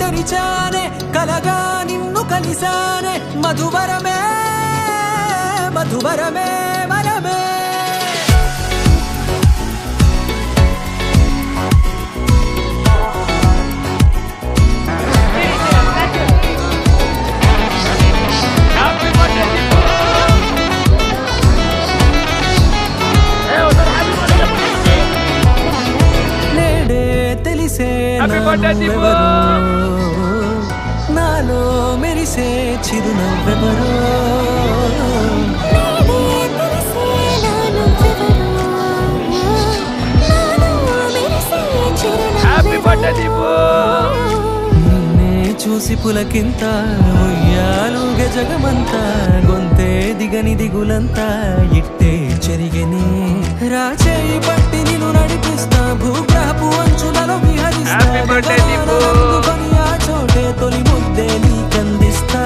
తెరిచానే కలగా నిన్ను కలిసానే మధువరమే మధువరమే వరమే నాలో మెరిసే చిరునవ్వెవరో నిన్నే చూసి పులకింత ఉయ్యాలుగే జగమంతా గొంతే దిగని దిగులంతా ఇట్టే చెరిగని రాచేయి పట్టి నిన్ను నడిపిస్తా భూగ్రహపు అంచులలో విహరిస్తా ఆ చోటే తొలి ముద్దే నీకందిస్తా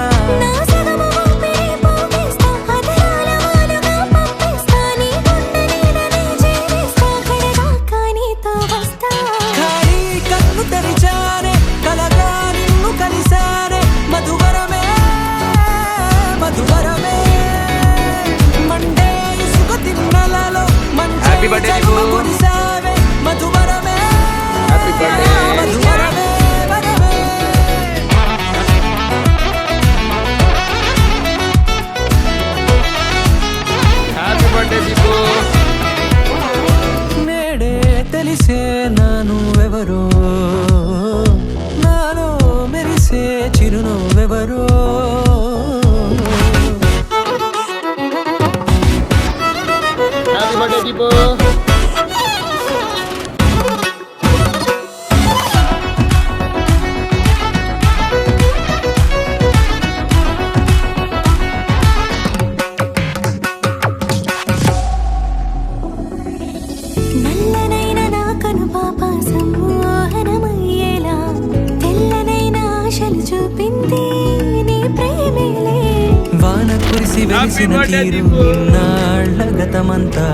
నేడే తెలిసే నాను ఎవరో నాలో మెరిసే చిరునవ్వెవరో వాన కురిసి వెలిసిన తీరు నిన్నాళ్ళ గతమంతా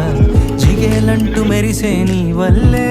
జిగేలంటూ మెరిసే నీ వల్లే